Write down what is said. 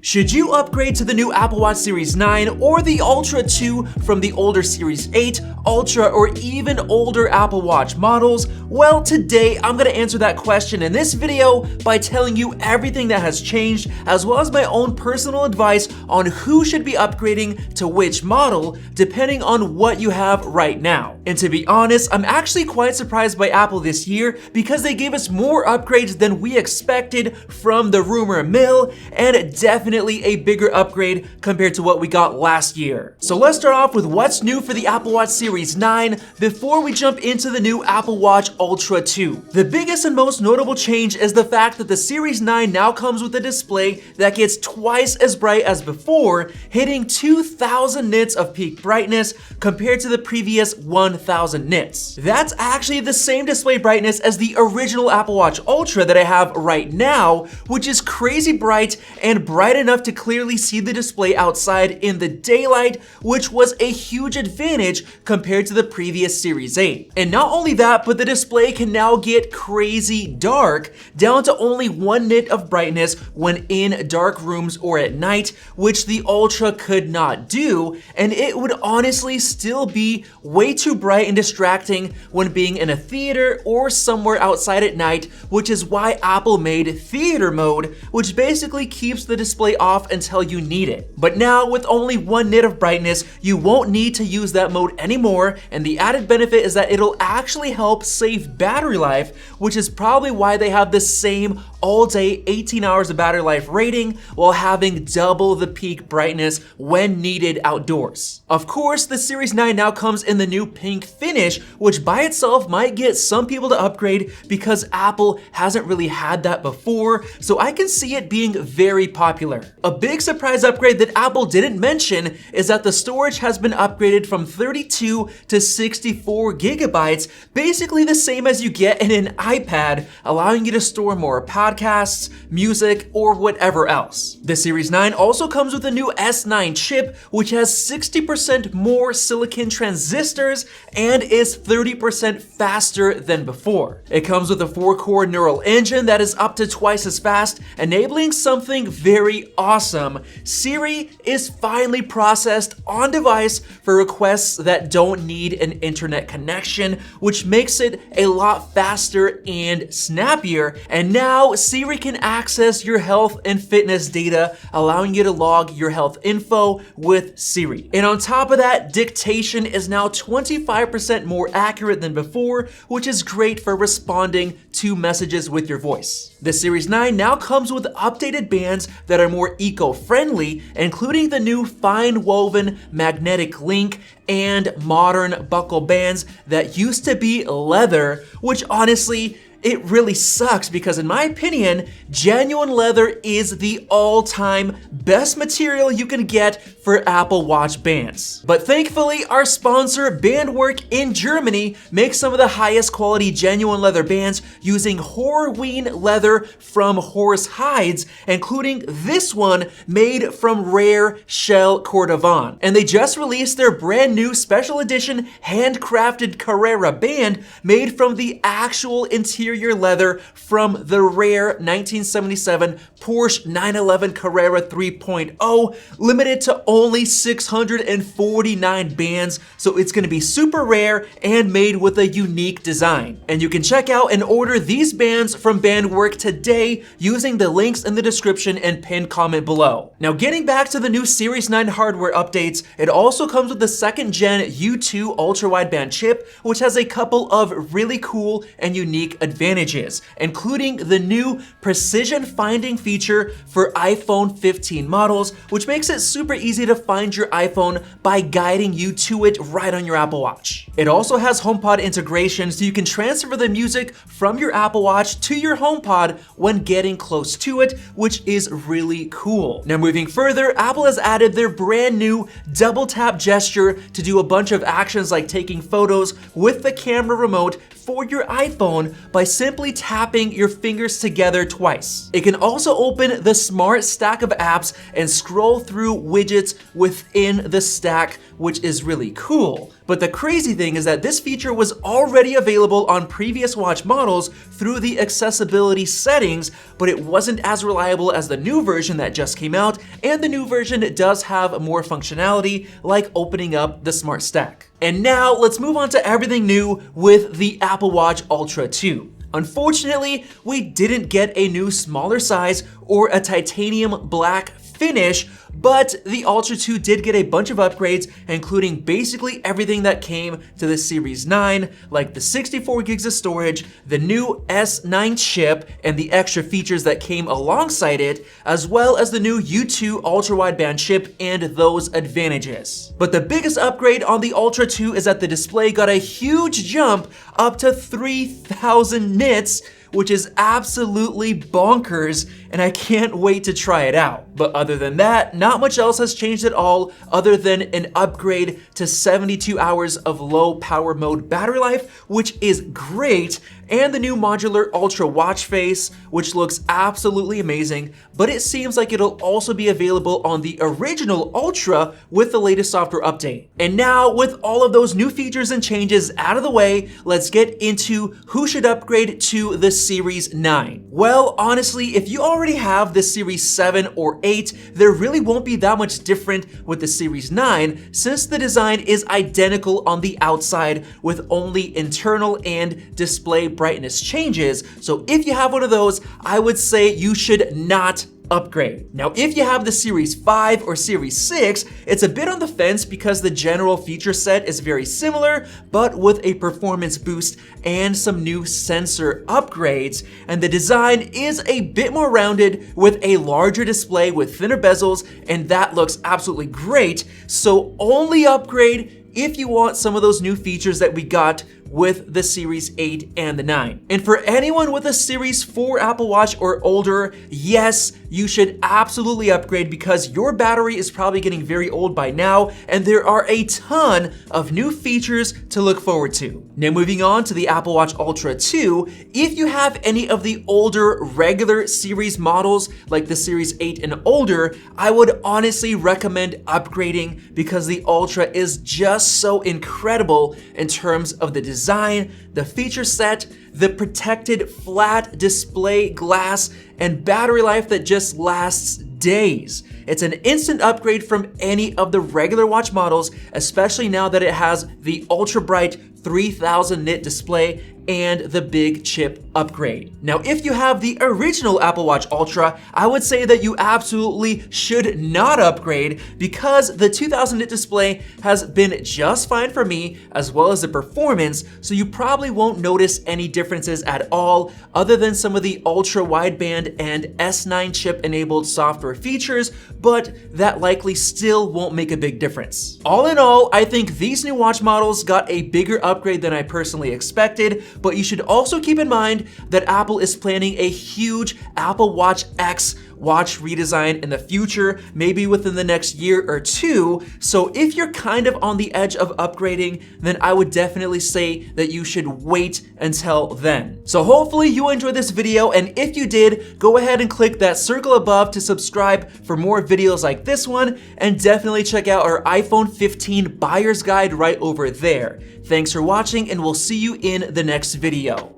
Should you upgrade to the new Apple Watch Series 9 or the Ultra 2 from the older Series 8, Ultra, or even older Apple Watch models? Well, today I'm gonna answer that question in this video by telling you everything that has changed, as well as my own personal advice on who should be upgrading to which model, depending on what you have right now. And to be honest, I'm actually quite surprised by Apple this year because they gave us more upgrades than we expected from the rumor mill, and definitely a bigger upgrade compared to what we got last year. So let's start off with what's new for the Apple Watch Series 9 before we jump into the new Apple Watch Ultra 2. The biggest and most notable change is the fact that the Series 9 now comes with a display that gets twice as bright as before, hitting 2000 nits of peak brightness compared to the previous 1000 nits. That's actually the same display brightness as the original Apple Watch Ultra that I have right now, which is crazy bright and bright enough to clearly see the display outside in the daylight, which was a huge advantage compared to the previous Series 8. And not only that, but the display can now get crazy dark, down to only 1 nit of brightness when in dark rooms or at night, which the Ultra could not do, and it would honestly still be way too bright and distracting when being in a theater or somewhere outside at night, which is why Apple made theater mode, which basically keeps the display off until you need it. But now with only 1 nit of brightness, you won't need to use that mode anymore, and the added benefit is that it'll actually help save battery life, which is probably why they have the same all-day 18 hours of battery life rating while having double the peak brightness when needed outdoors. Of course, the Series 9 now comes in the new pink finish, which by itself might get some people to upgrade because Apple hasn't really had that before, so I can see it being very popular. A big surprise upgrade that Apple didn't mention is that the storage has been upgraded from 32 to 64 gigabytes, basically the same as you get in an iPad, allowing you to store more podcasts, music, or whatever else. The Series 9 also comes with a new S9 chip, which has 60% more silicon transistors and is 30% faster than before. It comes with a 4-core neural engine that is up to twice as fast, enabling something very awesome. Siri is finally processed on device for requests that don't need an internet connection, which makes it a lot faster and snappier. And now Siri can access your health and fitness data, allowing you to log your health info with Siri. And on top of that, dictation is now 25% more accurate than before, which is great for responding to messages with your voice. The Series 9 now comes with updated bands that are more eco-friendly, including the new fine woven magnetic link and modern buckle bands that used to be leather, which honestly, it really sucks because in my opinion, genuine leather is the all-time best material you can get for Apple Watch bands. But thankfully, our sponsor Bandwork in Germany makes some of the highest quality genuine leather bands using Horween leather from horse hides, including this one made from rare shell cordovan. And they just released their brand new special edition handcrafted Carrera band made from the actual interior leather from the rare 1977 Porsche 911 Carrera 3.0, limited to only 649 bands, so it's going to be super rare and made with a unique design. And you can check out and order these bands from Bandwork today using the links in the description and pinned comment below. Now getting back to the new Series 9 hardware updates, it also comes with the 2nd gen U2 ultra-wideband chip, which has a couple of really cool and unique advantages, including the new precision finding feature for iPhone 15 models, which makes it super easy to find your iPhone by guiding you to it right on your Apple Watch. It also has HomePod integration, so you can transfer the music from your Apple Watch to your HomePod when getting close to it, which is really cool. Now moving further, Apple has added their brand new double tap gesture to do a bunch of actions like taking photos with the camera remote for your iPhone by simply tapping your fingers together twice. It can also open the Smart Stack of apps and scroll through widgets within the stack, which is really cool. But the crazy thing is that this feature was already available on previous watch models through the accessibility settings, but it wasn't as reliable as the new version that just came out, and the new version does have more functionality, like opening up the Smart Stack. And now let's move on to everything new with the Apple Watch Ultra 2. Unfortunately, we didn't get a new smaller size or a titanium black finish, but the Ultra 2 did get a bunch of upgrades, including basically everything that came to the Series 9, like the 64 gigs of storage, the new S9 chip, and the extra features that came alongside it, as well as the new U2 ultra-wideband chip and those advantages. But the biggest upgrade on the Ultra 2 is that the display got a huge jump up to 3000 nits, which is absolutely bonkers, and I can't wait to try it out. But other than that, not much else has changed at all other than an upgrade to 72 hours of low power mode battery life, which is great, and the new modular Ultra watch face, which looks absolutely amazing, but it seems like it'll also be available on the original Ultra with the latest software update. And now, with all of those new features and changes out of the way, let's get into who should upgrade to the Series 9. Well, honestly, if you already have the Series 7 or 8, there really won't be that much different with the Series 9, since the design is identical on the outside with only internal and display brightness changes. So if you have one of those, I would say you should not upgrade. Now, if you have the Series 5 or Series 6, it's a bit on the fence because the general feature set is very similar, but with a performance boost and some new sensor upgrades, and the design is a bit more rounded with a larger display with thinner bezels, and that looks absolutely great. So only upgrade if you want some of those new features that we got with the Series 8 and the 9. And for anyone with a Series 4 Apple Watch or older, yes, you should absolutely upgrade because your battery is probably getting very old by now, and there are a ton of new features to look forward to. Now moving on to the Apple Watch Ultra 2, if you have any of the older regular series models like the Series 8 and older, I would honestly recommend upgrading because the Ultra is just so incredible in terms of the design, the feature set, the protected flat display glass, and battery life that just lasts days. It's an instant upgrade from any of the regular watch models, especially now that it has the ultra bright 3000 nit display and the big chip upgrade. Now, if you have the original Apple Watch Ultra, I would say that you absolutely should not upgrade because the 2000 nit display has been just fine for me, as well as the performance, so you probably won't notice any differences at all other than some of the ultra wideband and S9 chip enabled software features, but that likely still won't make a big difference. All in all, I think these new watch models got a bigger upgrade than I personally expected, but you should also keep in mind that Apple is planning a huge Apple Watch X watch redesign in the future, maybe within the next year or two. So if you're kind of on the edge of upgrading, then I would definitely say that you should wait until then. So hopefully you enjoyed this video, and if you did, go ahead and click that circle above to subscribe for more videos like this one, and definitely check out our iPhone 15 buyer's guide right over there. Thanks for watching, and we'll see you in the next video.